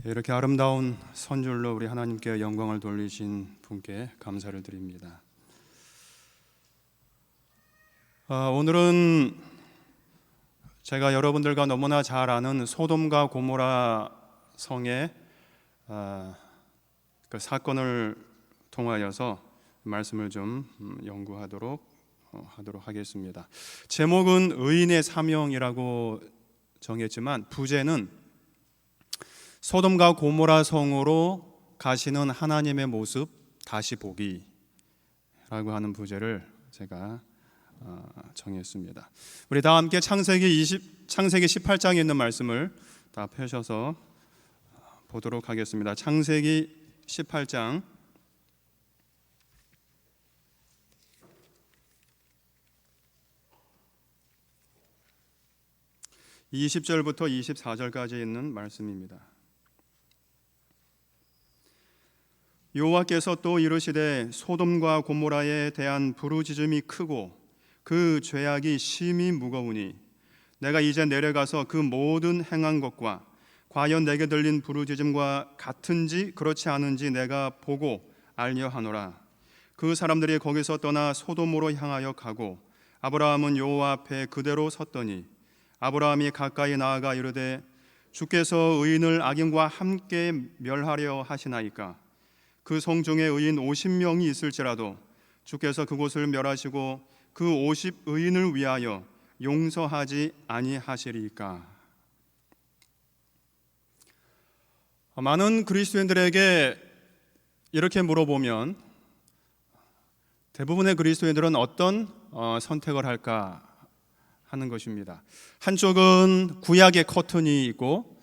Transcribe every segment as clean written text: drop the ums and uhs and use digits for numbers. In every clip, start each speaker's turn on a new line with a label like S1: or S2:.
S1: 이렇게 아름다운 선율로 우리 하나님께 영광을 돌리신 분께 감사를 드립니다. 오늘은 제가 여러분들과 너무나 잘 아는 소돔과 고모라 성의 그 사건을 통하여서 말씀을 좀 연구하도록 하겠습니다. 제목은 의인의 사명이라고 정했지만 부제는 소돔과 고모라 성으로 가시는 하나님의 모습 다시 보기라고 하는 부제를 제가 정했습니다. 우리 다 함께 창세기 18장에 있는 말씀을 다 펴셔서 보도록 하겠습니다. 창세기 18장 20절부터 24절까지 있는 말씀입니다. 여호와께서 또 이르시되 소돔과 고모라에 대한 부르짖음이 크고 그 죄악이 심히 무거우니 내가 이제 내려가서 그 모든 행한 것과 과연 내게 들린 부르짖음과 같은지 그렇지 않은지 내가 보고 알려 하노라. 그 사람들이 거기서 떠나 소돔으로 향하여 가고 아브라함은 여호와 앞에 그대로 섰더니 아브라함이 가까이 나아가 이르되 주께서 의인을 악인과 함께 멸하려 하시나이까. 그 성중에 의인 50명이 있을지라도 주께서 그곳을 멸하시고 그 50의인을 위하여 용서하지 아니하시리이까. 많은 그리스도인들에게 이렇게 물어보면 대부분의 그리스도인들은 어떤 선택을 할까 하는 것입니다. 한쪽은 구약의 커튼이 있고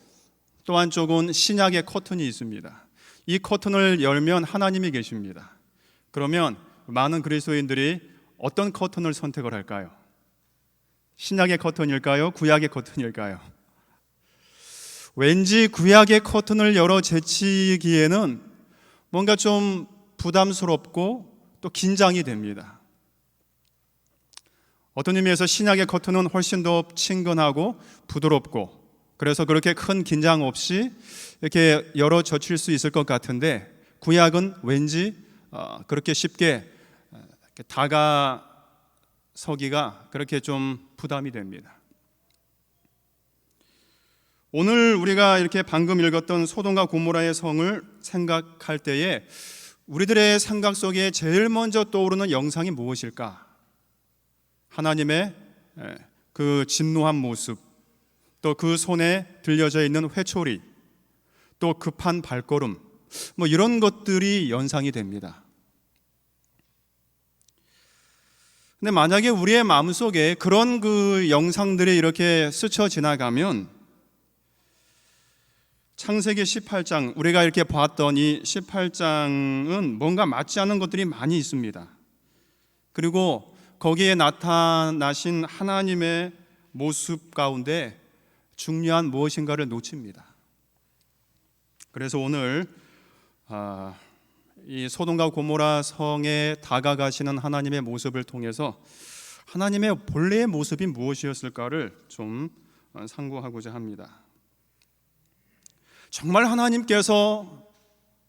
S1: 또 한쪽은 신약의 커튼이 있습니다. 이 커튼을 열면 하나님이 계십니다. 그러면 많은 그리스도인들이 어떤 커튼을 선택을 할까요? 신약의 커튼일까요? 구약의 커튼일까요? 왠지 구약의 커튼을 열어 제치기에는 뭔가 좀 부담스럽고 또 긴장이 됩니다. 어떤 의미에서 신약의 커튼은 훨씬 더 친근하고 부드럽고 그래서 그렇게 큰 긴장 없이 이렇게 열어 젖힐 수 있을 것 같은데 구약은 왠지 그렇게 쉽게 다가서기가 그렇게 좀 부담이 됩니다. 오늘 우리가 이렇게 방금 읽었던 소돔과 고모라의 성을 생각할 때에 우리들의 생각 속에 제일 먼저 떠오르는 영상이 무엇일까? 하나님의 그 진노한 모습, 또 그 손에 들려져 있는 회초리, 또 급한 발걸음, 이런 것들이 연상이 됩니다. 근데 만약에 우리의 마음속에 그런 그 영상들이 이렇게 스쳐 지나가면 창세기 18장, 우리가 이렇게 봤던 이 18장은 뭔가 맞지 않는 것들이 많이 있습니다. 그리고 거기에 나타나신 하나님의 모습 가운데 중요한 무엇인가를 놓칩니다. 그래서 오늘 이 소돔과 고모라 성에 다가가시는 하나님의 모습을 통해서 하나님의 본래의 모습이 무엇이었을까를 좀 상고하고자 합니다. 정말 하나님께서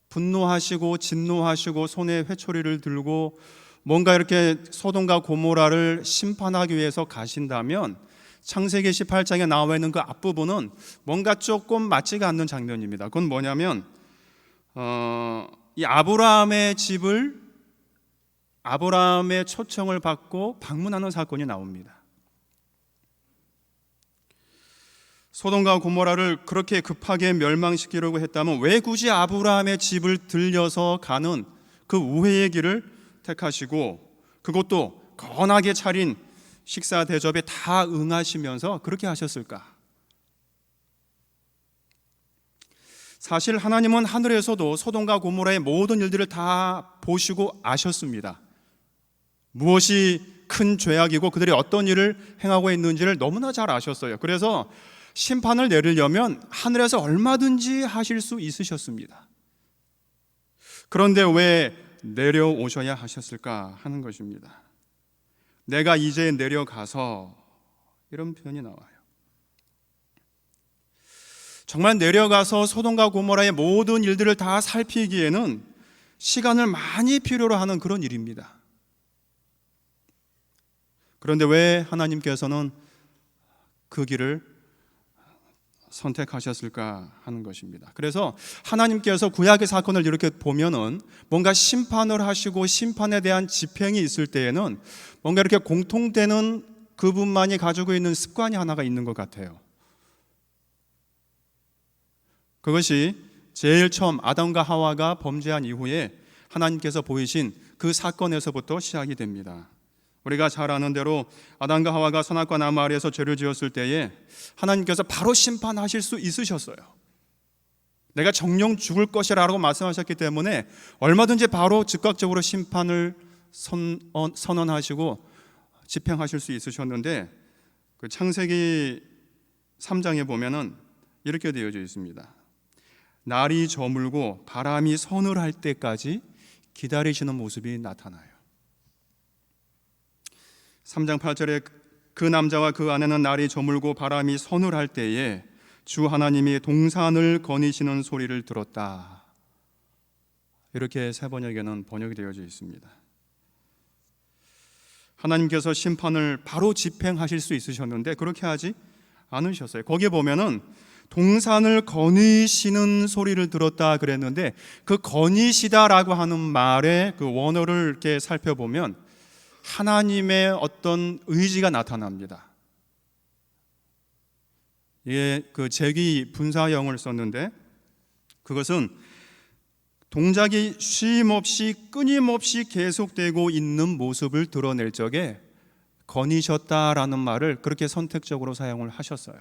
S1: 분노하시고 진노하시고 손에 회초리를 들고 뭔가 이렇게 소돔과 고모라를 심판하기 위해서 가신다면 창세기 18장에 나와 있는 그 앞부분은 뭔가 조금 맞지가 않는 장면입니다. 그건 뭐냐면 이 아브라함의 집을 아브라함의 초청을 받고 방문하는 사건이 나옵니다. 소돔과 고모라를 그렇게 급하게 멸망시키려고 했다면 왜 굳이 아브라함의 집을 들려서 가는 그 우회의 길을 택하시고 그것도 거나게 차린 식사 대접에 다 응하시면서 그렇게 하셨을까? 사실 하나님은 하늘에서도 소돔과 고모라의 모든 일들을 다 보시고 아셨습니다. 무엇이 큰 죄악이고 그들이 어떤 일을 행하고 있는지를 너무나 잘 아셨어요. 그래서 심판을 내리려면 하늘에서 얼마든지 하실 수 있으셨습니다. 그런데 왜 내려오셔야 하셨을까 하는 것입니다. 내가 이제 내려가서 이런 표현이 나와요. 정말 내려가서 소돔과 고모라의 모든 일들을 다 살피기에는 시간을 많이 필요로 하는 그런 일입니다. 그런데 왜 하나님께서는 그 길을 선택하셨을까 하는 것입니다. 그래서 하나님께서 구약의 사건을 이렇게 보면은 뭔가 심판을 하시고 심판에 대한 집행이 있을 때에는 뭔가 이렇게 공통되는 그분만이 가지고 있는 습관이 하나가 있는 것 같아요. 그것이 제일 처음 아담과 하와가 범죄한 이후에 하나님께서 보이신 그 사건에서부터 시작이 됩니다. 우리가 잘 아는 대로 아담과 하와가 선악과 나무 아래에서 죄를 지었을 때에 하나님께서 바로 심판하실 수 있으셨어요. 내가 정령 죽을 것이라고 말씀하셨기 때문에 얼마든지 바로 즉각적으로 심판을 선언하시고 집행하실 수 있으셨는데, 그 창세기 3장에 보면은 이렇게 되어져 있습니다. 날이 저물고 바람이 서늘할 때까지 기다리시는 모습이 나타나요. 3장 8절에 그 남자와 그 아내는 날이 저물고 바람이 서늘할 때에 주 하나님이 동산을 거니시는 소리를 들었다. 이렇게 새 번역에는 번역이 되어져 있습니다. 하나님께서 심판을 바로 집행하실 수 있으셨는데 그렇게 하지 않으셨어요. 거기에 보면은 동산을 거니시는 소리를 들었다 그랬는데, 그 거니시다라고 하는 말의 그 원어를 이렇게 살펴보면 하나님의 어떤 의지가 나타납니다. 이게 그 제기 분사형을 썼는데, 그것은 동작이 쉼없이 끊임없이 계속되고 있는 모습을 드러낼 적에 거니셨다라는 말을 그렇게 선택적으로 사용을 하셨어요.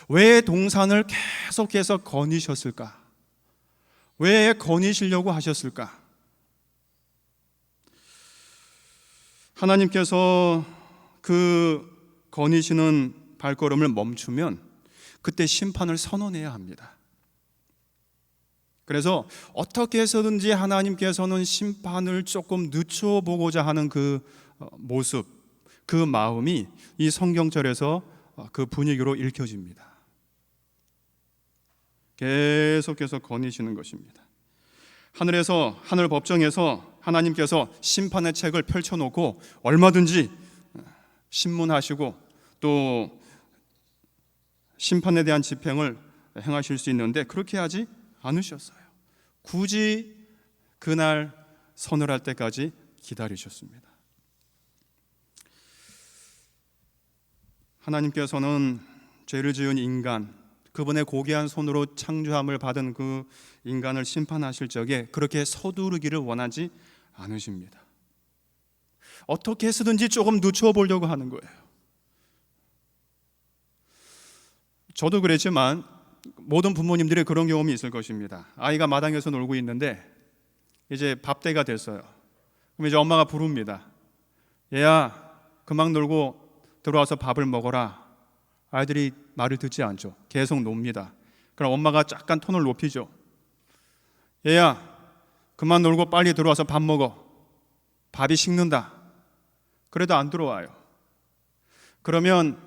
S1: 왜 동산을 계속해서 거니셨을까? 왜 거니시려고 하셨을까? 하나님께서 그 거니시는 발걸음을 멈추면 그때 심판을 선언해야 합니다. 그래서 어떻게 해서든지 하나님께서는 심판을 조금 늦춰보고자 하는 그 모습, 그 마음이 이 성경절에서 그 분위기로 읽혀집니다. 계속해서 거니시는 것입니다. 하늘 법정에서 하나님께서 심판의 책을 펼쳐놓고 얼마든지 신문하시고 또 심판에 대한 집행을 행하실 수 있는데 그렇게 하지 않으셨어요. 굳이 그날 서늘할 때까지 기다리셨습니다. 하나님께서는 죄를 지은 인간, 그분의 고귀한 손으로 창조함을 받은 그 인간을 심판하실 적에 그렇게 서두르기를 원하지 않으십니다. 어떻게 해서든지 조금 늦춰보려고 하는 거예요. 저도 그랬지만 모든 부모님들이 그런 경험이 있을 것입니다. 아이가 마당에서 놀고 있는데 이제 밥때가 됐어요. 그럼 이제 엄마가 부릅니다. 얘야, 그만 놀고 들어와서 밥을 먹어라. 아이들이 말을 듣지 않죠. 계속 놉니다. 그럼 엄마가 약간 톤을 높이죠. 얘야, 그만 놀고 빨리 들어와서 밥 먹어. 밥이 식는다. 그래도 안 들어와요. 그러면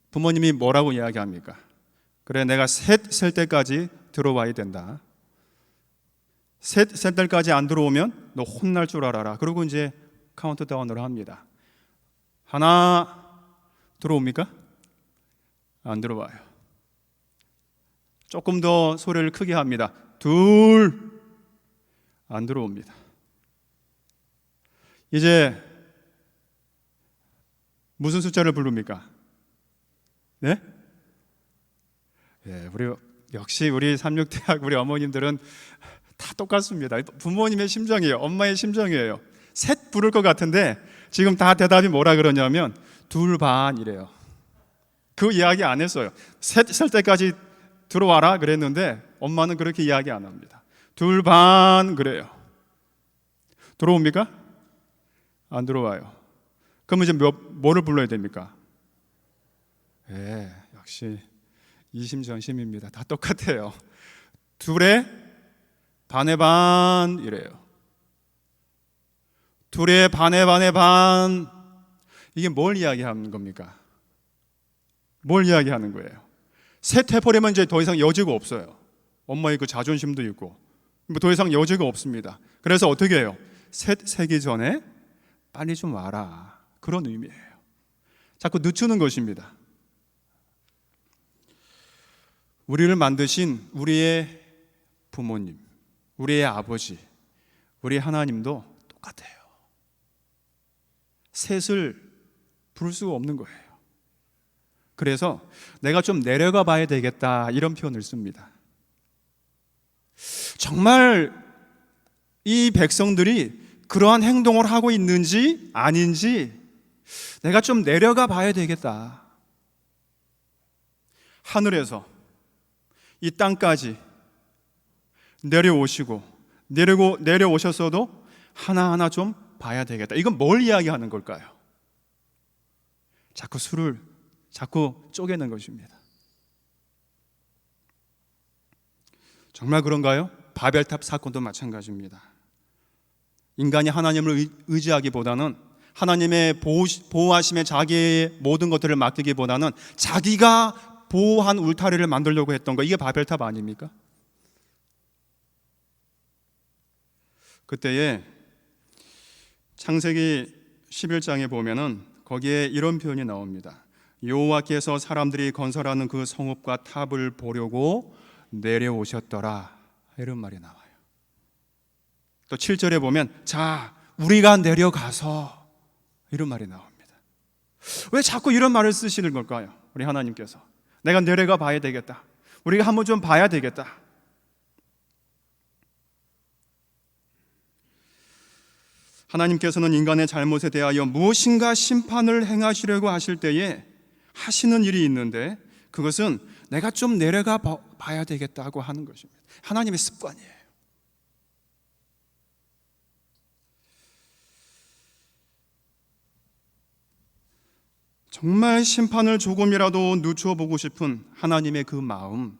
S1: 부모님이 뭐라고 이야기합니까? 그래, 내가 셋 셀 때까지 들어와야 된다. 셋 셀 때까지 안 들어오면 너 혼날 줄 알아라. 그리고 이제 카운트다운을 합니다. 하나, 들어옵니까? 안 들어와요. 조금 더 소리를 크게 합니다. 둘, 안 들어옵니다. 이제 무슨 숫자를 부릅니까? 네? 예, 역시 우리 삼육대학 우리 어머님들은 다 똑같습니다. 부모님의 심정이에요. 엄마의 심정이에요. 셋 부를 것 같은데 지금 다 대답이 뭐라 그러냐면 둘 반 이래요. 그 이야기 안 했어요. 셋 셀 때까지 들어와라 그랬는데 엄마는 그렇게 이야기 안 합니다. 둘 반 그래요. 들어옵니까? 안 들어와요. 그럼 이제 뭐를 불러야 됩니까? 예, 역시 이심전심입니다. 다 똑같아요. 둘의 반의 반 이래요. 둘의 반의 반의 반. 이게 뭘 이야기하는 겁니까? 뭘 이야기하는 거예요? 셋 해버리면 이제 더 이상 여지가 없어요. 엄마의 그 자존심도 있고 뭐 더 이상 여지가 없습니다. 그래서 어떻게 해요? 셋 세기 전에 빨리 좀 와라, 그런 의미예요. 자꾸 늦추는 것입니다. 우리를 만드신 우리의 부모님, 우리의 아버지, 우리 하나님도 똑같아요. 셋을 부를 수가 없는 거예요. 그래서 내가 좀 내려가 봐야 되겠다, 이런 표현을 씁니다. 정말 이 백성들이 그러한 행동을 하고 있는지 아닌지 내가 좀 내려가 봐야 되겠다. 하늘에서 이 땅까지 내려오시고 내려오셨어도 하나하나 좀 봐야 되겠다. 이건 뭘 이야기하는 걸까요? 자꾸 술을 자꾸 쪼개는 것입니다. 정말 그런가요? 바벨탑 사건도 마찬가지입니다. 인간이 하나님을 의지하기보다는, 하나님의 보호하심에 자기의 모든 것들을 맡기기보다는 자기가 보호한 울타리를 만들려고 했던 거, 이게 바벨탑 아닙니까? 그때에 창세기 11장에 보면은 거기에 이런 표현이 나옵니다. 여호와께서 사람들이 건설하는 그 성읍과 탑을 보려고 내려오셨더라, 이런 말이 나와요. 또 7절에 보면 자, 우리가 내려가서, 이런 말이 나옵니다. 왜 자꾸 이런 말을 쓰시는 걸까요? 우리 하나님께서 내가 내려가 봐야 되겠다, 우리가 한번 좀 봐야 되겠다. 하나님께서는 인간의 잘못에 대하여 무엇인가 심판을 행하시려고 하실 때에 하시는 일이 있는데, 그것은 내가 좀 내려가 봐야 되겠다고 하는 것입니다. 하나님의 습관이에요. 정말 심판을 조금이라도 늦춰 보고 싶은 하나님의 그 마음,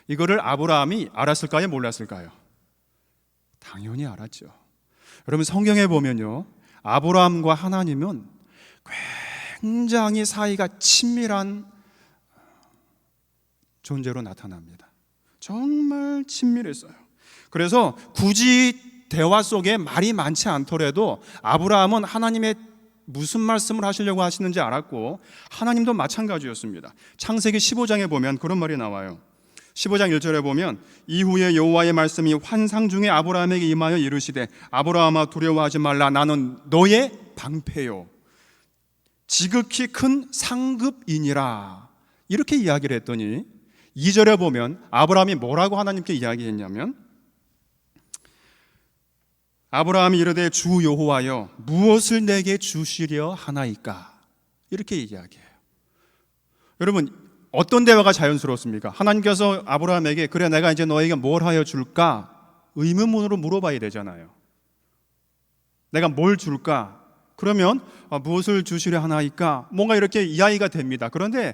S1: 이거를 아브라함이 알았을까요? 몰랐을까요? 당연히 알았죠. 여러분, 성경에 보면요, 아브라함과 하나님은 굉장히 사이가 친밀한 존재로 나타납니다. 정말 친밀했어요. 그래서 굳이 대화 속에 말이 많지 않더라도 아브라함은 하나님의 무슨 말씀을 하시려고 하시는지 알았고, 하나님도 마찬가지였습니다. 창세기 15장에 보면 그런 말이 나와요. 15장 1절에 보면 이후에 여호와의 말씀이 환상 중에 아브라함에게 임하여 이르시되 아브라함아 두려워하지 말라, 나는 너의 방패요 지극히 큰 상급이니라, 이렇게 이야기를 했더니 2절에 보면 아브라함이 뭐라고 하나님께 이야기했냐면, 아브라함이 이르되 주 여호와여 무엇을 내게 주시려 하나이까, 이렇게 이야기해요. 여러분, 어떤 대화가 자연스럽습니까? 하나님께서 아브라함에게 그래 내가 이제 너에게 뭘 하여 줄까? 의문문으로 물어봐야 되잖아요. 내가 뭘 줄까? 그러면 무엇을 주시려 하나이까? 뭔가 이렇게 이야기가 됩니다. 그런데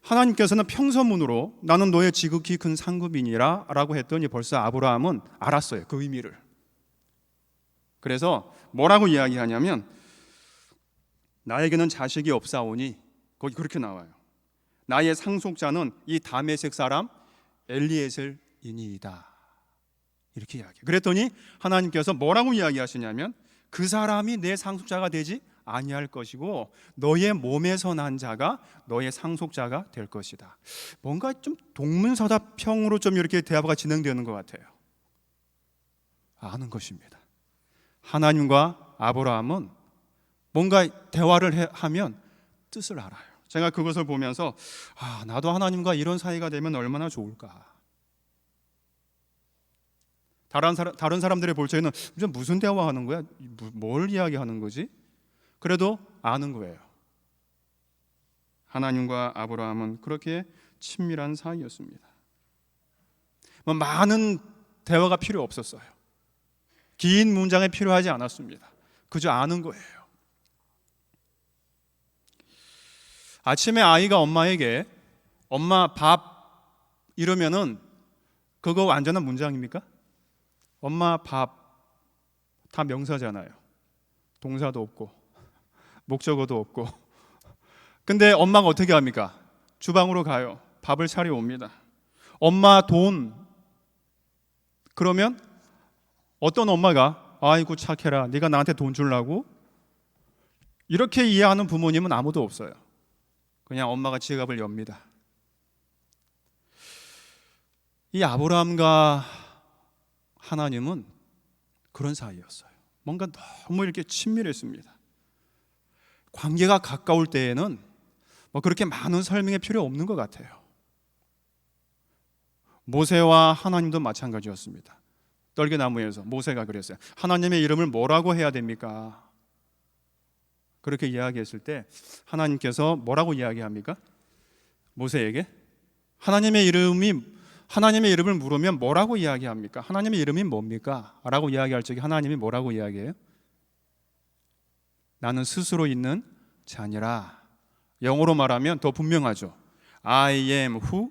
S1: 하나님께서는 평서문으로 나는 너의 지극히 큰 상급이니라 라고 했더니 벌써 아브라함은 알았어요, 그 의미를. 그래서 뭐라고 이야기하냐면 나에게는 자식이 없사오니, 거기 그렇게 나와요. 나의 상속자는 이 다메섹 사람 엘리에셀이니이다, 이렇게 이야기해요. 그랬더니 하나님께서 뭐라고 이야기하시냐면 그 사람이 내 상속자가 되지 아니할 것이고 너의 몸에서 난 자가 너의 상속자가 될 것이다. 뭔가 좀 동문서답형으로 좀 이렇게 대화가 진행되는 것 같아요. 아는 것입니다. 하나님과 아브라함은 뭔가 대화를 하면 뜻을 알아요. 제가 그것을 보면서 나도 하나님과 이런 사이가 되면 얼마나 좋을까. 다른 사람들의 볼 적에는 무슨 대화하는 거야? 뭘 이야기하는 거지? 그래도 아는 거예요. 하나님과 아브라함은 그렇게 친밀한 사이였습니다. 많은 대화가 필요 없었어요. 긴 문장이 필요하지 않았습니다. 그저 아는 거예요. 아침에 아이가 엄마에게 엄마 밥 이러면은 그거 완전한 문장입니까? 엄마 밥, 다 명사잖아요. 동사도 없고 목적어도 없고. 근데 엄마가 어떻게 합니까? 주방으로 가요. 밥을 차려 옵니다. 엄마 돈. 그러면 어떤 엄마가 아이고 착해라, 네가 나한테 돈 주려고? 이렇게 이해하는 부모님은 아무도 없어요. 그냥 엄마가 지갑을 엽니다. 이 아브라함과 하나님은 그런 사이였어요. 뭔가 너무 이렇게 친밀했습니다. 관계가 가까울 때에는 뭐 그렇게 많은 설명이 필요 없는 것 같아요. 모세와 하나님도 마찬가지였습니다. 떨기나무에서 모세가 그랬어요. 하나님의 이름을 뭐라고 해야 됩니까? 그렇게 이야기했을 때 하나님께서 뭐라고 이야기합니까? 모세에게 하나님의 이름을 물으면 뭐라고 이야기합니까? 하나님의 이름이 뭡니까? 라고 이야기할 적에 하나님이 뭐라고 이야기해요? 나는 스스로 있는 자니라. 영어로 말하면 더 분명하죠. I am who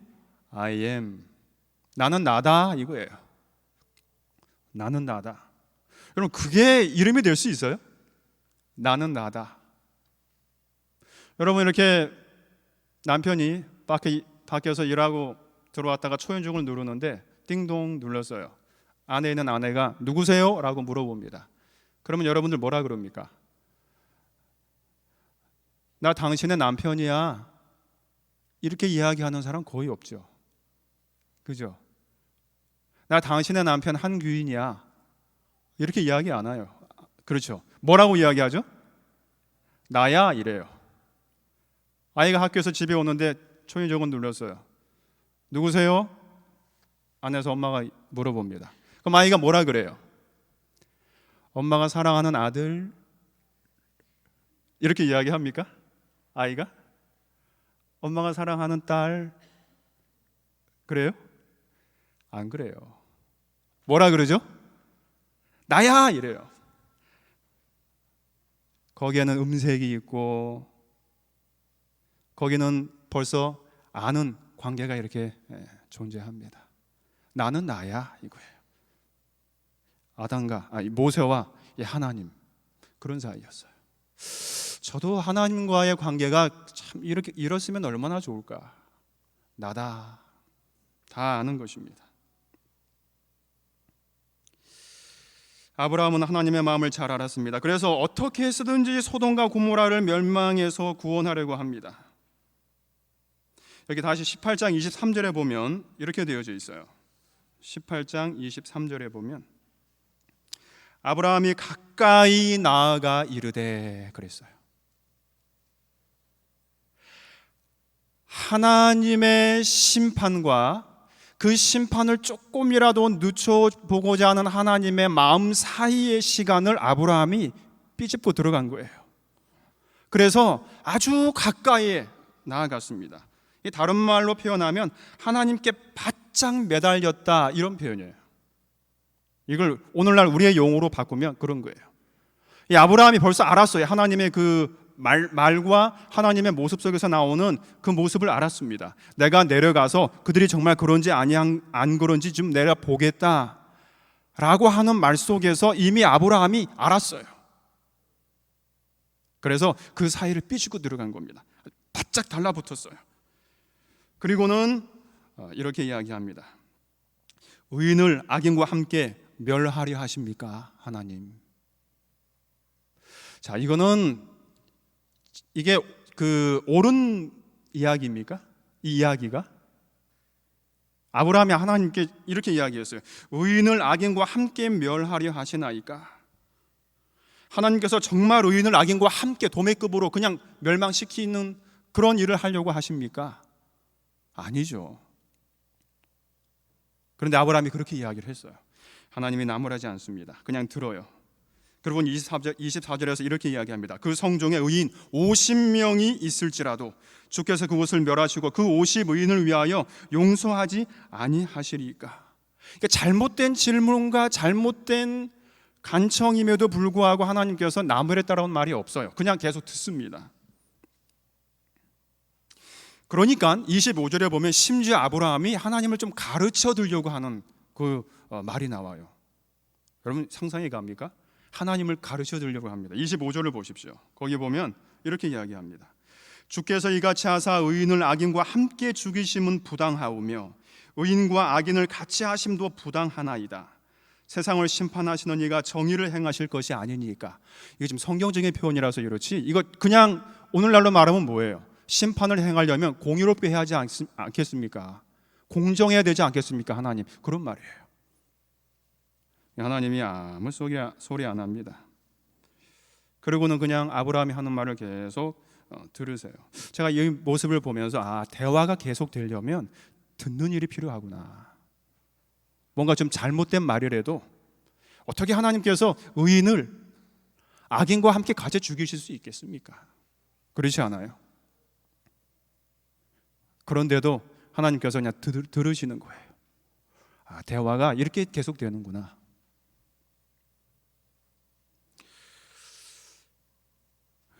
S1: I am. 나는 나다 이거예요. 나는 나다. 여러분, 그게 이름이 될 수 있어요? 나는 나다. 여러분, 이렇게 남편이 밖에서 일하고 들어왔다가 초인종을 누르는데 띵동 눌렀어요. 안에 있는 아내가 누구세요? 라고 물어봅니다. 그러면 여러분들 뭐라 그럽니까? 나 당신의 남편이야. 이렇게 이야기하는 사람 거의 없죠. 그죠? 나 당신의 남편 한규인이야. 이렇게 이야기 안 해요. 그렇죠? 뭐라고 이야기하죠? 나야 이래요. 아이가 학교에서 집에 오는데 초인종을 눌렀어요. 누구세요? 안에서 엄마가 물어봅니다. 그럼 아이가 뭐라 그래요? 엄마가 사랑하는 아들. 이렇게 이야기합니까? 아이가? 엄마가 사랑하는 딸. 그래요? 안 그래요. 뭐라 그러죠? 나야 이래요. 거기에는 음색이 있고 거기는 벌써 아는 관계가 이렇게 존재합니다. 나는 나야 이거예요. 모세와 하나님, 그런 사이였어요. 저도 하나님과의 관계가 참 이렇으면 얼마나 좋을까. 나다, 다 아는 것입니다. 아브라함은 하나님의 마음을 잘 알았습니다. 그래서 어떻게 해서든지 소돔과 고모라를 멸망해서 구원하려고 합니다. 여기 다시 18장 23절에 보면 이렇게 되어져 있어요. 18장 23절에 보면 아브라함이 가까이 나아가 이르되 그랬어요. 하나님의 심판과 그 심판을 조금이라도 늦춰보고자 하는 하나님의 마음 사이의 시간을 아브라함이 삐집고 들어간 거예요. 그래서 아주 가까이에 나아갔습니다. 다른 말로 표현하면 하나님께 바짝 매달렸다, 이런 표현이에요. 이걸 오늘날 우리의 용어로 바꾸면 그런 거예요. 이 아브라함이 벌써 알았어요. 하나님의 그 말과 하나님의 모습 속에서 나오는 그 모습을 알았습니다. 내가 내려가서 그들이 정말 그런지 안 그런지 좀 내가 보겠다 라고 하는 말 속에서 이미 아브라함이 알았어요. 그래서 그 사이를 삐지고 들어간 겁니다. 바짝 달라붙었어요. 그리고는 이렇게 이야기합니다. 의인을 악인과 함께 멸하려 하십니까, 하나님? 자, 이게 그 옳은 이야기입니까? 이 이야기가? 아브라함이 하나님께 이렇게 이야기했어요. 의인을 악인과 함께 멸하려 하시나이까? 하나님께서 정말 의인을 악인과 함께 도매급으로 그냥 멸망시키는 그런 일을 하려고 하십니까? 아니죠. 그런데 아브라함이 그렇게 이야기를 했어요. 하나님이 나무라지 않습니다. 그냥 들어요. 그리고 24절에서 이렇게 이야기합니다. 그 성중에 의인 50명이 있을지라도 주께서 그곳을 멸하시고 그 50의인을 위하여 용서하지 아니하시리까? 그러니까 잘못된 질문과 잘못된 간청임에도 불구하고 하나님께서 나무랬다라는 말이 없어요. 그냥 계속 듣습니다. 그러니까 25절에 보면 심지어 아브라함이 하나님을 좀 가르쳐 드리려고 하는 그 말이 나와요. 여러분 상상이 갑니까? 하나님을 가르쳐 드리려고 합니다. 25절을 보십시오. 거기 보면 이렇게 이야기합니다. 주께서 이같이 하사 의인을 악인과 함께 죽이심은 부당하오며 의인과 악인을 같이 하심도 부당하나이다. 세상을 심판하시는 이가 정의를 행하실 것이 아니니까. 이게 지금 성경적인 표현이라서 이렇지, 이거 그냥 오늘날로 말하면 뭐예요? 심판을 행하려면 공의롭게 해야 하지 않겠습니까? 공정해야 되지 않겠습니까? 하나님, 그런 말이에요. 하나님이 아무 소리 안 합니다. 그리고는 그냥 아브라함이 하는 말을 계속 들으세요. 제가 이 모습을 보면서 대화가 계속 되려면 듣는 일이 필요하구나. 뭔가 좀 잘못된 말이라도 어떻게 하나님께서 의인을 악인과 함께 같이 죽이실 수 있겠습니까? 그렇지 않아요? 그런데도 하나님께서 그냥 들으시는 거예요. 대화가 이렇게 계속 되는구나.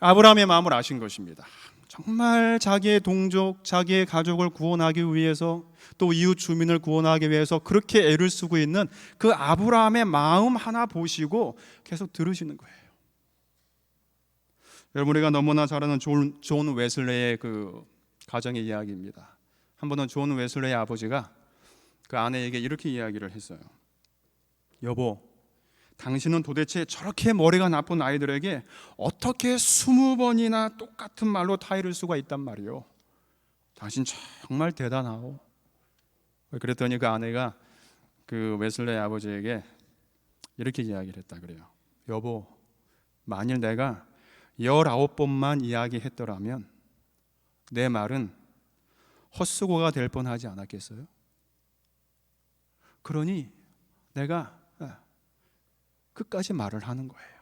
S1: 아브라함의 마음을 아신 것입니다. 정말 자기의 동족, 자기의 가족을 구원하기 위해서, 또 이웃 주민을 구원하기 위해서 그렇게 애를 쓰고 있는 그 아브라함의 마음 하나 보시고 계속 들으시는 거예요. 여러분, 우리가 너무나 잘 아는 존 웨슬레의 그 가정의 이야기입니다. 한 번은 존 웨슬레의 아버지가 그 아내에게 이렇게 이야기를 했어요. 여보, 당신은 도대체 저렇게 머리가 나쁜 아이들에게 어떻게 20번이나 똑같은 말로 타이를 수가 있단 말이오. 당신 정말 대단하오. 그랬더니 그 아내가 그 웨슬레의 아버지에게 이렇게 이야기를 했다 그래요. 여보, 만일 내가 19번만 이야기했더라면 내 말은 헛수고가 될 뻔하지 않았겠어요? 그러니 내가 끝까지 말을 하는 거예요.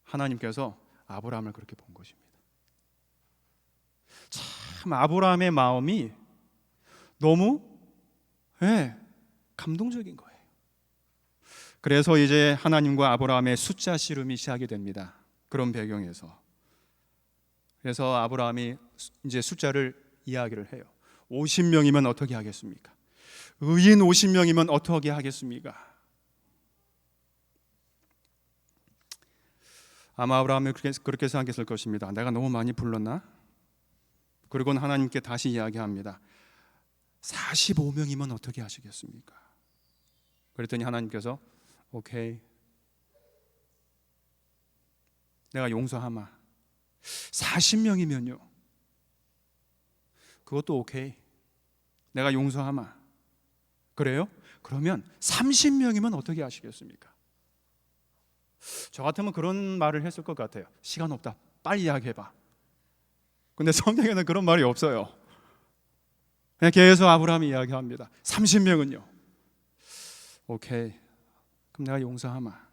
S1: 하나님께서 아브라함을 그렇게 본 것입니다. 참 아브라함의 마음이 너무 감동적인 거예요. 그래서 이제 하나님과 아브라함의 숫자 씨름이 시작이 됩니다. 그런 배경에서. 그래서 아브라함이 이제 숫자를 이야기를 해요. 50명이면 어떻게 하겠습니까? 의인 50명이면 어떻게 하겠습니까? 아마 아브라함이 그렇게 생각했을 것입니다. 내가 너무 많이 불렀나? 그리고는 하나님께 다시 이야기합니다. 45명이면 어떻게 하시겠습니까? 그랬더니 하나님께서 오케이, 내가 용서하마. 40명이면요? 그것도 오케이, 내가 용서하마. 그래요? 그러면 30명이면 어떻게 하시겠습니까? 저 같으면 그런 말을 했을 것 같아요. 시간 없다, 빨리 이야기해봐. 근데 성경에는 그런 말이 없어요. 그냥 계속 아브라함이 이야기합니다. 30명은요? 오케이, 그럼 내가 용서하마.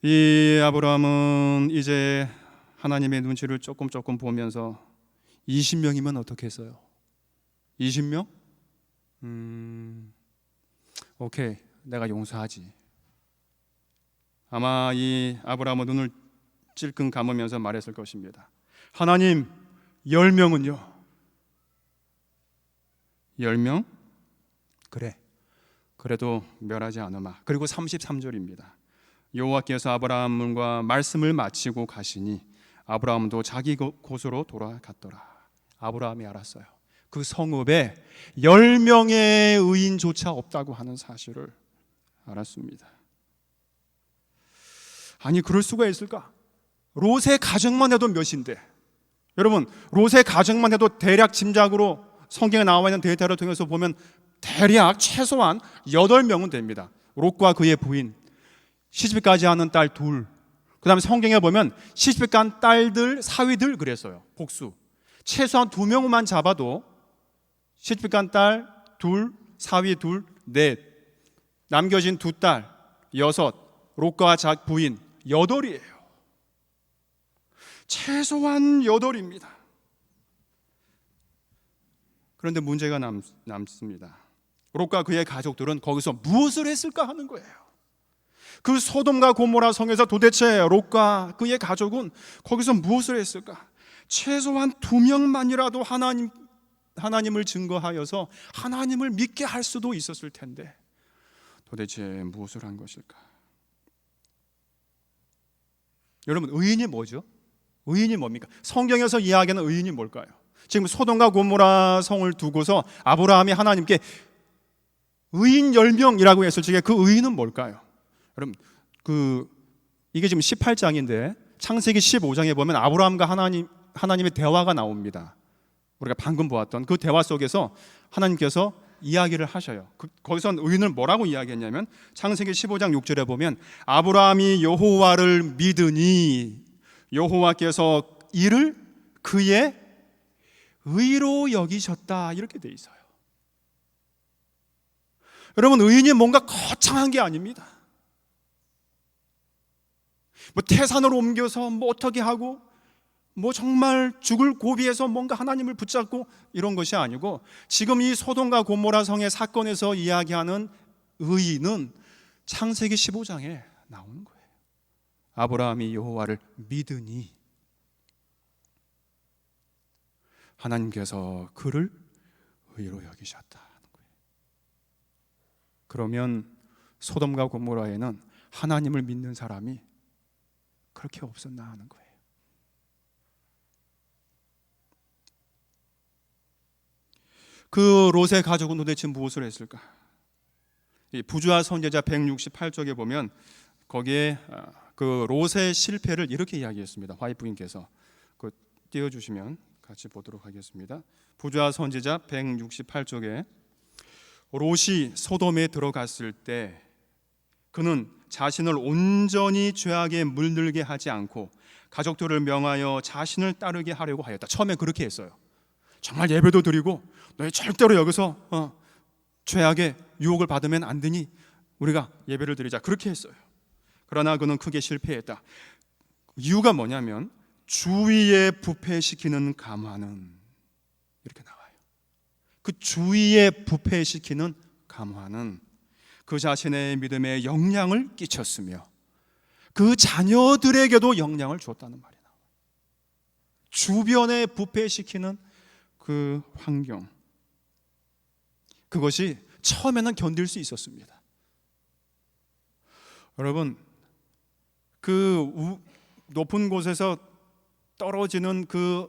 S1: 이 아브라함은 이제 하나님의 눈치를 조금 보면서 20명이면 어떻게 했어요? 20명? 오케이, 내가 용서하지. 아마 이 아브라함은 눈을 찔끔 감으면서 말했을 것입니다. 하나님, 10명은요? 10명? 그래, 그래도 멸하지 않으마. 그리고 33절입니다. 여호와께서 아브라함과 말씀을 마치고 가시니 아브라함도 자기 곳으로 돌아갔더라. 아브라함이 알았어요. 그 성읍에 10명의 의인조차 없다고 하는 사실을 알았습니다. 아니, 그럴 수가 있을까? 롯의 가정만 해도 몇인데, 여러분, 롯의 가정만 해도 대략 짐작으로 성경에 나와 있는 데이터를 통해서 보면 대략 최소한 8명은 됩니다. 롯과 그의 부인, 시집가지 않은 딸 둘, 그 다음에 성경에 보면 시집간 딸들, 사위들 그랬어요. 복수. 최소한 2명만 잡아도 시집간 딸 둘, 사위 둘, 넷, 남겨진 2딸, 6, 롯과 부인 8이에요. 최소한 8입니다. 그런데 문제가 남습니다. 롯과 그의 가족들은 거기서 무엇을 했을까 하는 거예요. 그 소돔과 고모라 성에서 도대체 롯과 그의 가족은 거기서 무엇을 했을까? 최소한 2명만이라도 하나님을 증거하여서 하나님을 믿게 할 수도 있었을 텐데 도대체 무엇을 한 것일까?
S2: 여러분, 의인이 뭐죠? 의인이 뭡니까? 성경에서 이야기하는 의인이 뭘까요? 지금 소돔과 고모라 성을 두고서 아브라함이 하나님께 의인 10명이라고 했을 적에 그 의인은 뭘까요? 여러분, 이게 지금 18장인데 창세기 15장에 보면 아브라함과 하나님의 대화가 나옵니다. 우리가 방금 보았던 그 대화 속에서 하나님께서 이야기를 하셔요. 거기서 의인을 뭐라고 이야기했냐면 창세기 15장 6절에 보면 아브라함이 여호와를 믿으니 여호와께서 이를 그의 의로 여기셨다, 이렇게 돼 있어요. 여러분, 의인이 뭔가 거창한 게 아닙니다. 뭐 태산을 옮겨서 뭐 어떻게 하고 뭐 정말 죽을 고비에서 뭔가 하나님을 붙잡고 이런 것이 아니고, 지금 이 소돔과 고모라 성의 사건에서 이야기하는 의인은 창세기 15장에 나오는 거예요. 아브라함이 여호와를 믿으니 하나님께서 그를 의로 여기셨다 하는 거예요. 그러면 소돔과 고모라에는 하나님을 믿는 사람이 그렇게 없었나 하는 거예요. 그 롯의 가족은 도대체 무엇을 했을까? 이 부주와 선지자 168쪽에 보면 거기에 그 롯의 실패를 이렇게 이야기했습니다. 화이프님께서 띄워주시면 같이 보도록 하겠습니다. 부주와 선지자 168쪽에 롯이 소돔에 들어갔을 때 그는 자신을 온전히 죄악에 물들게 하지 않고 가족들을 명하여 자신을 따르게 하려고 하였다. 처음에 그렇게 했어요. 정말 예배도 드리고 너희 절대로 여기서 죄악의 유혹을 받으면 안 되니 우리가 예배를 드리자, 그렇게 했어요. 그러나 그는 크게 실패했다. 이유가 뭐냐면 주위에 부패시키는 감화는, 이렇게 나와요. 그 주위에 부패시키는 감화는 그 자신의 믿음에 영향을 끼쳤으며 그 자녀들에게도 영향을 줬다는 말이 나와요. 주변에 부패시키는 그 환경, 그것이 처음에는 견딜 수 있었습니다. 여러분, 그 높은 곳에서 떨어지는 그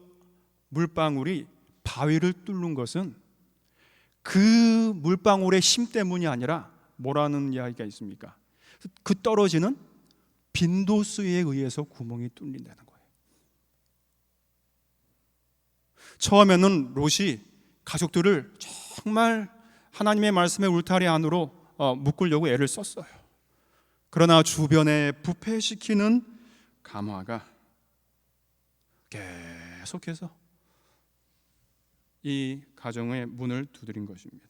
S2: 물방울이 바위를 뚫는 것은 그 물방울의 힘 때문이 아니라 뭐라는 이야기가 있습니까? 그 떨어지는 빈도수에 의해서 구멍이 뚫린다는 거예요. 처음에는 롯이 가족들을 정말 하나님의 말씀의 울타리 안으로 묶으려고 애를 썼어요. 그러나 주변에 부패시키는 감화가 계속해서 이 가정의 문을 두드린 것입니다.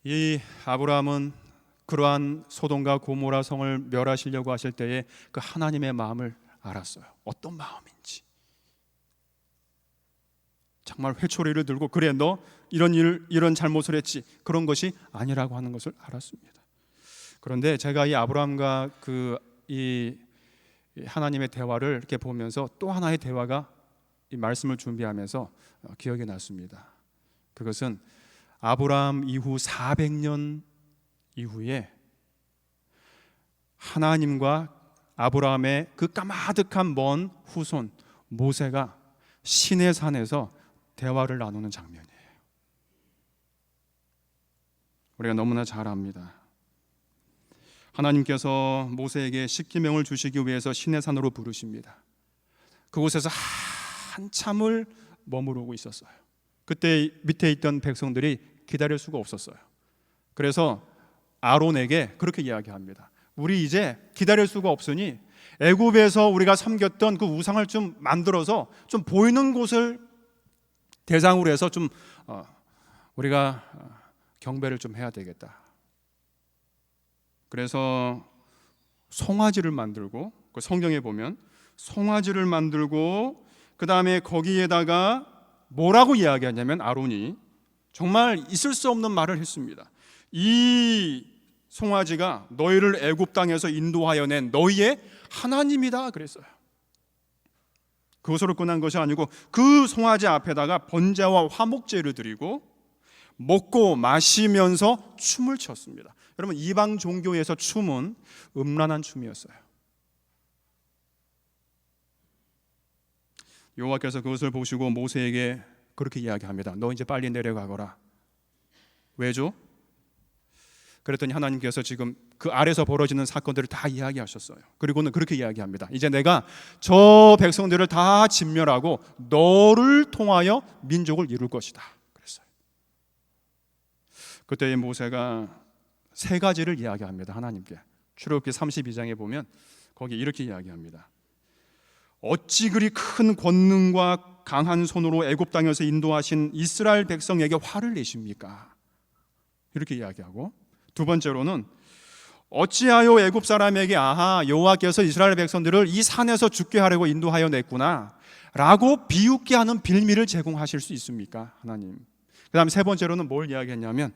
S2: 이 아브라함은 그러한 소돔과 고모라 성을 멸하시려고 하실 때에 그 하나님의 마음을 알았어요. 어떤 마음인지. 정말 회초리를 들고 그래 너 이런 잘못을 했지, 그런 것이 아니라고 하는 것을 알았습니다. 그런데 제가 이 아브라함과 이 하나님의 대화를 이렇게 보면서 또 하나의 대화가 이 말씀을 준비하면서 기억이 났습니다. 그것은 아브라함 이후 400년 이후에 하나님과 아브라함의 그 까마득한 먼 후손 모세가 시내산에서 대화를 나누는 장면이에요. 우리가 너무나 잘 압니다. 하나님께서 모세에게 십계명을 주시기 위해서 시내산으로 부르십니다. 그곳에서 한참을 머무르고 있었어요. 그때 밑에 있던 백성들이 기다릴 수가 없었어요. 그래서 아론에게 그렇게 이야기합니다. 우리 이제 기다릴 수가 없으니 애굽에서 우리가 섬겼던 그 우상을 좀 만들어서 좀 보이는 곳을 대상으로 해서 좀 우리가 경배를 좀 해야 되겠다. 그래서 송아지를 만들고, 그 성경에 보면 송아지를 만들고 그 다음에 거기에다가 뭐라고 이야기하냐면 아론이 정말 있을 수 없는 말을 했습니다. 이 송아지가 너희를 애굽 땅에서 인도하여 낸 너희의 하나님이다 그랬어요. 그것으로 끝난 것이 아니고 그 송아지 앞에다가 번제와 화목제를 드리고 먹고 마시면서 춤을 췄습니다. 여러분, 이방 종교에서 춤은 음란한 춤이었어요. 여호와께서 그것을 보시고 모세에게 그렇게 이야기합니다. 너 이제 빨리 내려가거라. 왜죠? 그랬더니 하나님께서 지금 그 아래서 벌어지는 사건들을 다 이야기하셨어요. 그리고는 그렇게 이야기합니다. 이제 내가 저 백성들을 다 진멸하고 너를 통하여 민족을 이룰 것이다. 그랬어요. 그때 모세가 세 가지를 이야기합니다. 하나님께. 출애굽기 32장에 보면 거기 이렇게 이야기합니다. 어찌 그리 큰 권능과 강한 손으로 애굽 땅에서 인도하신 이스라엘 백성에게 화를 내십니까? 이렇게 이야기하고, 두 번째로는 어찌하여 애굽 사람에게 아하 여호와께서 이스라엘 백성들을 이 산에서 죽게 하려고 인도하여 냈구나 라고 비웃게 하는 빌미를 제공하실 수 있습니까? 하나님. 그 다음에 세 번째로는 뭘 이야기했냐면,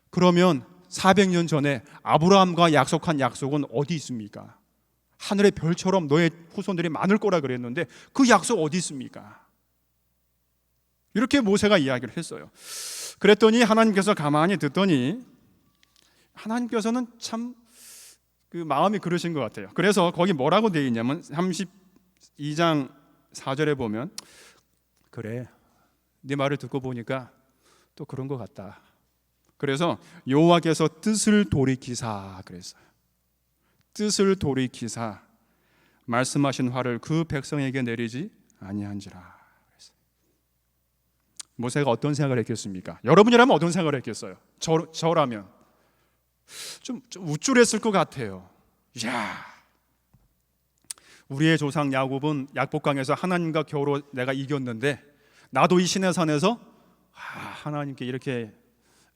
S2: 그러면 400년 전에 아브라함과 약속한 약속은 어디 있습니까? 하늘의 별처럼 너의 후손들이 많을 거라 그랬는데 그 약속 어디 있습니까? 이렇게 모세가 이야기를 했어요. 그랬더니 하나님께서 가만히 듣더니 하나님께서는 참 그 마음이 그러신 것 같아요. 그래서 거기 뭐라고 되어 있냐면 32장 4절에 보면, 그래 네 말을 듣고 보니까 또 그런 것 같다. 그래서 여호와께서 뜻을 돌이키사 그랬어요. 뜻을 돌이키사 말씀하신 화를 그 백성에게 내리지 아니한지라. 모세가 어떤 생각을 했겠습니까? 여러분이라면 어떤 생각을 했겠어요? 저라면 좀 우쭐했을 것 같아요. 야, 우리의 조상 야곱은 약복강에서 하나님과 겨우 내가 이겼는데 나도 이 시내산에서 하나님께 이렇게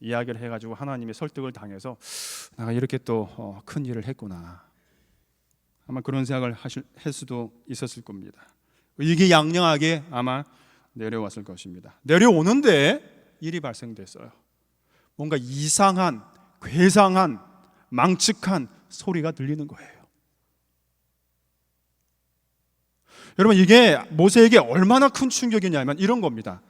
S2: 이야기를 해가지고 하나님의 설득을 당해서 내가 이렇게 또 큰 일을 했구나. 아마 그런 생각을 할 수도 있었을 겁니다. 의기양양하게 아마 내려왔을 것입니다. 내려오는데 일이 발생됐어요. 뭔가 이상한, 괴상한, 망측한 소리가 들리는 거예요. 여러분, 이게 모세에게 얼마나 큰 충격이냐면 이런 겁니다.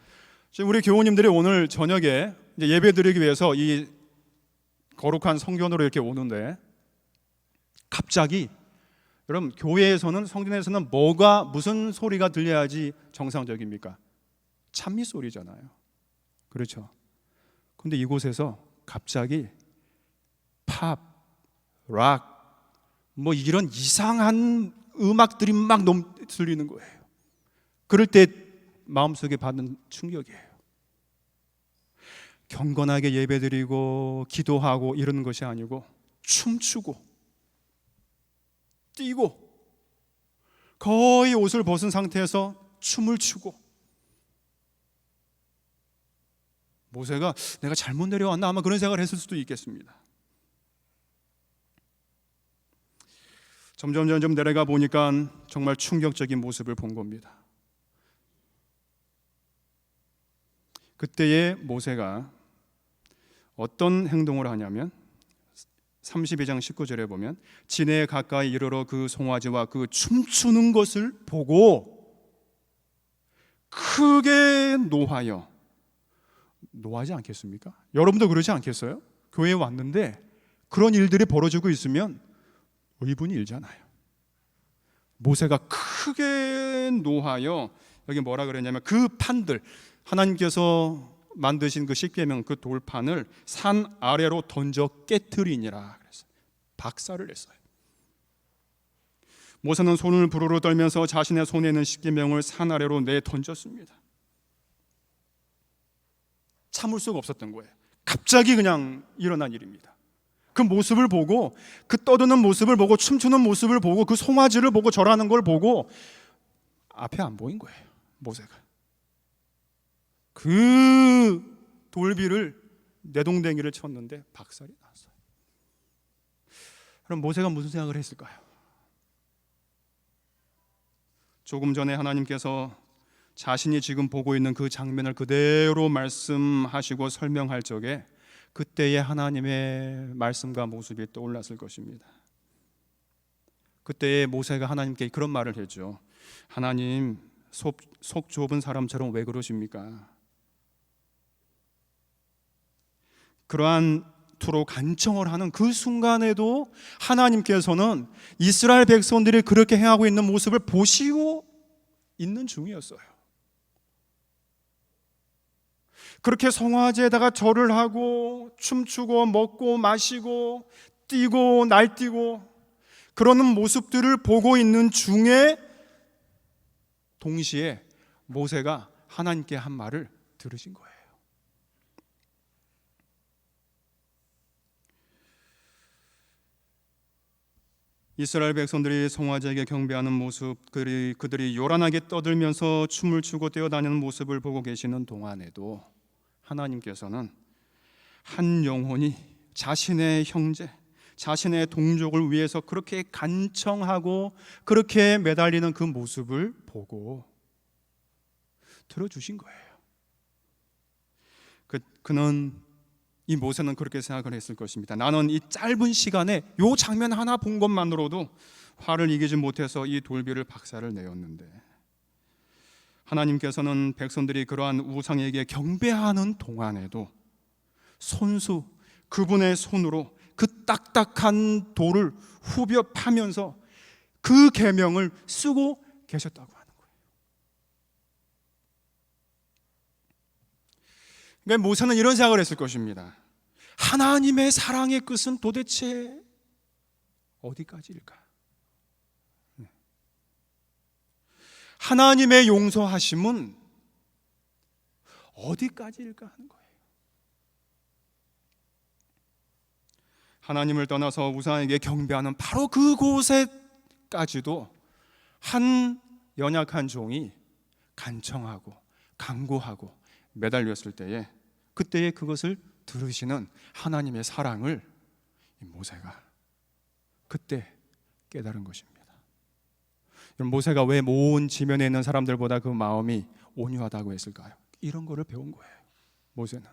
S2: 지금 우리 교우님들이 오늘 저녁에 이제 예배드리기 위해서 이 거룩한 성전으로 이렇게 오는데, 갑자기 여러분, 교회에서는, 성전에서는 무슨 소리가 들려야지 정상적입니까? 찬미 소리잖아요. 그렇죠? 근데 이곳에서 갑자기 팝, 락, 뭐 이런 이상한 음악들이 막 들리는 거예요. 그럴 때 마음속에 받는 충격이에요. 경건하게 예배드리고 기도하고 이러는 것이 아니고 춤추고 뛰고 거의 옷을 벗은 상태에서 춤을 추고, 모세가 내가 잘못 내려왔나 아마 그런 생각을 했을 수도 있겠습니다. 점점 내려가 보니까 정말 충격적인 모습을 본 겁니다. 그때의 모세가 어떤 행동을 하냐면 32장 19절에 보면, 진에 가까이 이르러 그 송아지와 그 춤추는 것을 보고 크게 노하지 않겠습니까? 여러분도 그러지 않겠어요? 교회에 왔는데 그런 일들이 벌어지고 있으면 의분이 일잖아요. 모세가 크게 노하여, 여기 뭐라 그랬냐면 그 판들, 하나님께서 만드신 그 십계명 그 돌판을 산 아래로 던져 깨트리니라 그랬어요. 박살을 냈어요. 모세는 손을 부르르 떨면서 자신의 손에 있는 십계명을 산 아래로 내 던졌습니다. 참을 수가 없었던 거예요. 갑자기 그냥 일어난 일입니다. 그 모습을 보고, 그 떠드는 모습을 보고, 춤추는 모습을 보고, 그 송아지를 보고 절하는 걸 보고 앞에 안 보인 거예요. 모세가 그 돌비를 내동댕이를 쳤는데 박살이 났어요. 그럼 모세가 무슨 생각을 했을까요? 조금 전에 하나님께서 자신이 지금 보고 있는 그 장면을 그대로 말씀하시고 설명할 적에 그때의 하나님의 말씀과 모습이 떠올랐을 것입니다. 그때 모세가 하나님께 그런 말을 했죠. 하나님, 속 좁은 사람처럼 왜 그러십니까? 그러한 루트로 간청을 하는 그 순간에도 하나님께서는 이스라엘 백성들이 그렇게 행하고 있는 모습을 보시고 있는 중이었어요. 그렇게 성화제에다가 절을 하고 춤추고 먹고 마시고 뛰고 날뛰고 그러는 모습들을 보고 있는 중에 동시에 모세가 하나님께 한 말을 들으신 거예요. 이스라엘 백성들이 성화제에게 경배하는 모습, 그들이 요란하게 떠들면서 춤을 추고 뛰어다니는 모습을 보고 계시는 동안에도 하나님께서는 한 영혼이 자신의 형제, 자신의 동족을 위해서 그렇게 간청하고 그렇게 매달리는 그 모습을 보고 들어주신 거예요. 이 모세는 그렇게 생각을 했을 것입니다. 나는 이 짧은 시간에 이 장면 하나 본 것만으로도 화를 이기지 못해서 이 돌비를 박살을 내었는데, 하나님께서는 백성들이 그러한 우상에게 경배하는 동안에도 손수 그분의 손으로 그 딱딱한 돌을 후벼 파면서 그 계명을 쓰고 계셨다고 하는 거예요. 그러니까 모세는 이런 생각을 했을 것입니다. 하나님의 사랑의 끝은 도대체 어디까지일까? 하나님의 용서하심은 어디까지일까 하는 거예요. 하나님을 떠나서 우상에게 경배하는 바로 그곳에까지도 한 연약한 종이 간청하고 간구하고 매달렸을 때에, 그때에 그것을 들으시는 하나님의 사랑을 모세가 그때 깨달은 것입니다. 모세가 왜 온 지면에 있는 사람들보다 그 마음이 온유하다고 했을까요? 이런 거를 배운 거예요. 모세는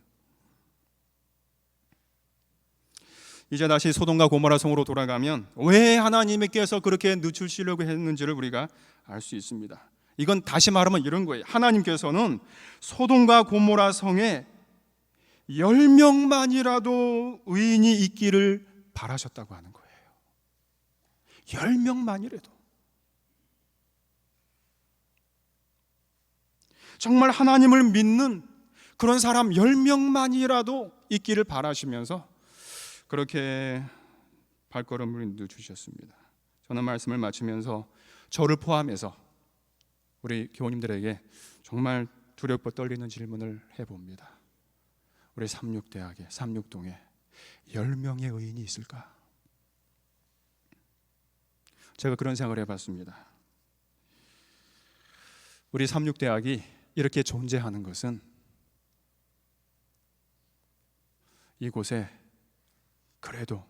S2: 이제 다시 소돔과 고모라 성으로 돌아가면 왜 하나님께서 그렇게 늦추시려고 했는지를 우리가 알 수 있습니다. 이건 다시 말하면 이런 거예요. 하나님께서는 소돔과 고모라 성에 10명만이라도 의인이 있기를 바라셨다고 하는 거예요. 10명만이라도. 정말 하나님을 믿는 그런 사람 10명만이라도 있기를 바라시면서 그렇게 발걸음을 늦추셨습니다. 저는 말씀을 마치면서 저를 포함해서 우리 교우님들에게 정말 두렵고 떨리는 질문을 해봅니다. 우리 삼육대학에, 삼육동에 10명의 의인이 있을까? 제가 그런 생각을 해봤습니다. 우리 삼육대학이 이렇게 존재하는 것은 이곳에 그래도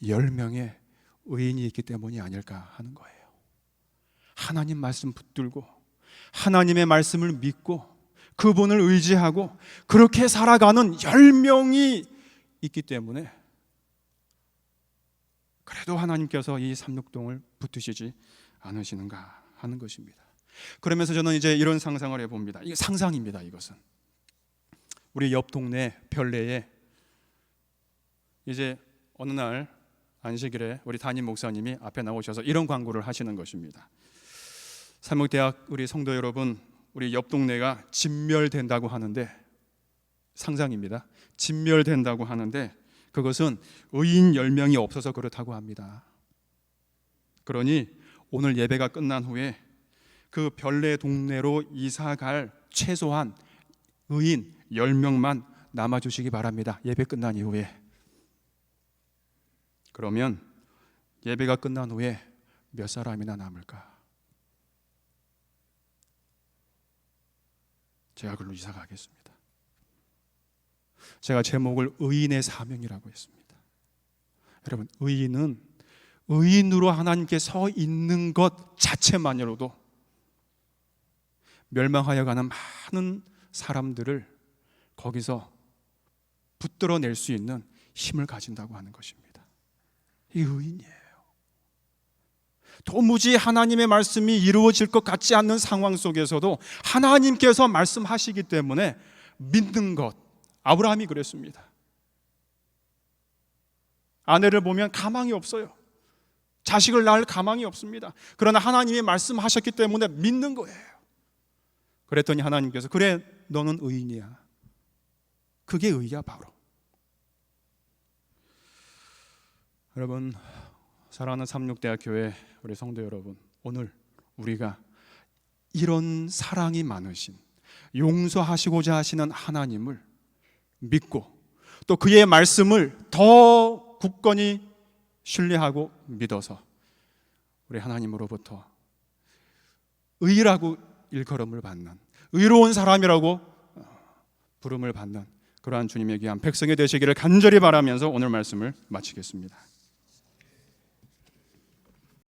S2: 10명의 의인이 있기 때문이 아닐까 하는 거예요. 하나님 말씀 붙들고 하나님의 말씀을 믿고 그분을 의지하고 그렇게 살아가는 10명이 있기 때문에 그래도 하나님께서 이 삼육동을 붙드시지 않으시는가 하는 것입니다. 그러면서 저는 이제 이런 상상을 해봅니다. 이게 상상입니다. 이것은 우리 옆 동네 별내에 이제 어느 날 안식일에 우리 담임 목사님이 앞에 나오셔서 이런 광고를 하시는 것입니다. 삼육대학 우리 성도 여러분, 우리 옆 동네가 진멸된다고 하는데, 상상입니다. 진멸된다고 하는데 그것은 의인 10명이 없어서 그렇다고 합니다. 그러니 오늘 예배가 끝난 후에 그 별내 동네로 이사갈 최소한 의인 10명만 남아주시기 바랍니다. 예배 끝난 이후에. 그러면 예배가 끝난 후에 몇 사람이나 남을까? 제가 그걸로 이사 가겠습니다. 제가 제목을 의인의 사명이라고 했습니다. 여러분, 의인은 의인으로 하나님께 서 있는 것 자체만으로도 멸망하여 가는 많은 사람들을 거기서 붙들어낼 수 있는 힘을 가진다고 하는 것입니다. 이 의인이에요. 도무지 하나님의 말씀이 이루어질 것 같지 않는 상황 속에서도 하나님께서 말씀하시기 때문에 믿는 것. 아브라함이 그랬습니다. 아내를 보면 가망이 없어요. 자식을 낳을 가망이 없습니다. 그러나 하나님이 말씀하셨기 때문에 믿는 거예요. 그랬더니 하나님께서 그래 너는 의인이야. 그게 의야 바로. 여러분, 사랑하는 삼육대학교의 우리 성도 여러분, 오늘 우리가 이런 사랑이 많으신, 용서하시고자 하시는 하나님을 믿고 또 그의 말씀을 더 굳건히 신뢰하고 믿어서 우리 하나님으로부터 의라고 일컬음을 받는, 의로운 사람이라고 부름을 받는 그러한 주님의 귀한 백성이 되시기를 간절히 바라면서 오늘 말씀을 마치겠습니다.